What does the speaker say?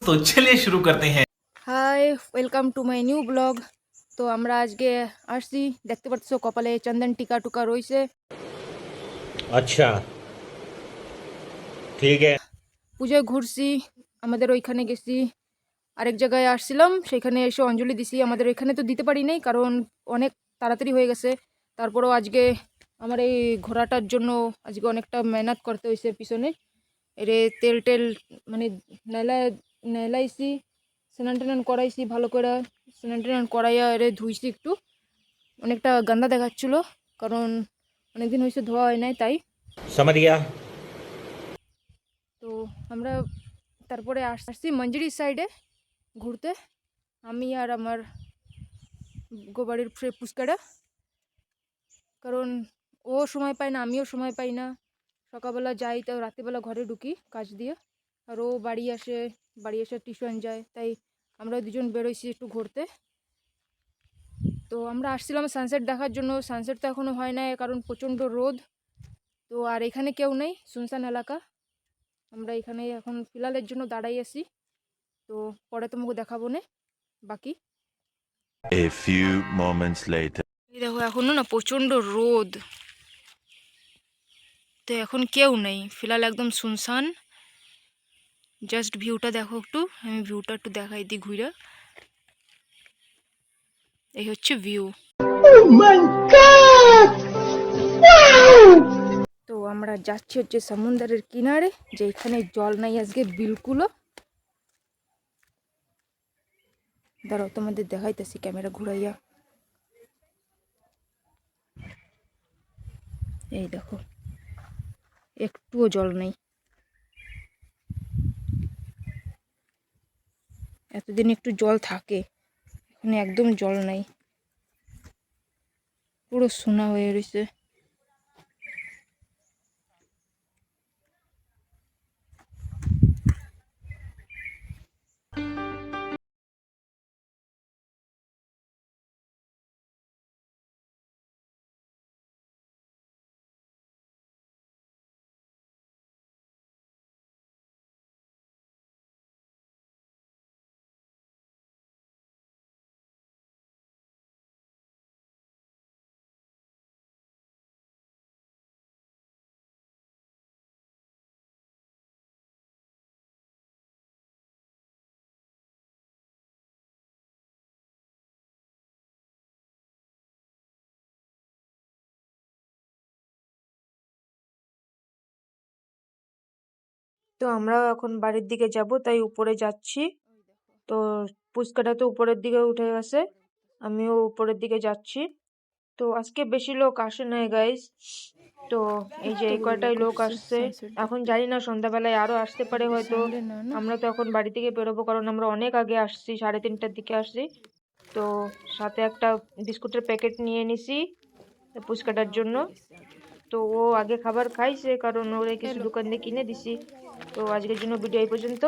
तो चलिए शुरू करते हैं। Hi welcome to my new blog. তো আমরা আজকে আসছি, দেখতে পাচ্ছ কপালে চন্দন টিকা টুকা রয়েছে। अच्छा ठीक है। পুজোয় ঘুরছি, আমাদের ওইখানে গেছি, আরেক জায়গায় আসছিলাম, সেখানে এসে অঞ্জলি দিছি। আমাদের ওইখানে তো দিতে পারি নাই, কারণ অনেক তাড়াতাড়ি হয়ে গেছে। তারপরেও আজকে আমার এই ঘোরাটার জন্য আজকে অনেকটা মেহনত করতে হয়েছে পিছনে। এরে তেল টেল মানে নেলাইছি, স্নান টান করাইছি ভালো করে। স্নান টান করাইয়া এরে ধুইছি একটু, অনেকটা গান্দা দেখাচ্ছিল, কারণ অনেকদিন হয়েছে ধোয়া হয় নাই তাই। समझ गया। তো আমরা তারপরে আসছি মঞ্জুরি সাইডে ঘুরতে, আমি আর আমার গোবাড়ির পুচকাটা। কারণ ও সময় পায় না, আমিও সময় পাই না। সকালবেলা যাই, তো রাত্রিবেলা ঘরে ঢুকি কাজ দিয়ে, আর ও বাড়ি এসে টিউশন যায়, তাই আমরা দুজন বেরোইছি একটু ঘুরতে। তো আমরা আসছিলাম সানসেট দেখার জন্য। সানসেট তো এখনও হয় না, কারণ প্রচণ্ড রোদ। তো আর এখানে কেউ নেই, শুনশান এলাকা। আমরা এখানে এখন ফিলহালের জন্য দাঁড়াই আছি, তো পরে তোমাকে দেখাবো না বাকি। A few moments later. এই দেখো এখনো না প্রচণ্ড রোদ, তো এখন কেউ নেই, ফিলহাল একদম শুনশান। জাস্ট ভিউটা দেখো একটু, আমি ভিউটা একটু দেখাই দিই ঘুরে। এই হচ্ছে ভিউ। তো আমরা যাচ্ছি হচ্ছে সমুদ্রের কিনারে, যে এখানে জল নাই আজকে বিলকুলও। দাঁড়াও তোমাদের দেখাইতেছি ক্যামেরা ঘুরাইয়া। এই দেখো একটুও জল নেই, এতদিন একটু জল থাকে, এখন একদম জল নাই, পুরো সোনা হয়ে রয়েছে। তো আমরা এখন বাড়ির দিকে যাব, তাই উপরে যাচ্ছি। তো পুচকাটা তো উপরের দিকে উঠে গেছে, আমিও উপরের দিকে যাচ্ছি। তো আজকে বেশি লোক আসে নাই গাইস, তো এই যে এই কয়টাই লোক আসছে। এখন জানি না সন্ধ্যাবেলায় আরো আসতে পারে হয়তো। আমরা তো এখন বাড়ি থেকে বেরোবো, কারণ আমরা অনেক আগে আসছি, 3:30টার দিকে আসছি। তো সাথে একটা বিস্কুটের প্যাকেট নিয়ে নিছি পুচকাটার জন্য। তো ও আগে খাবার খাইছে, কারণ ওরে কিছু দোকান দিয়ে কিনে দিছি। তো আজকের জন্য ভিডিও এই পর্যন্ত।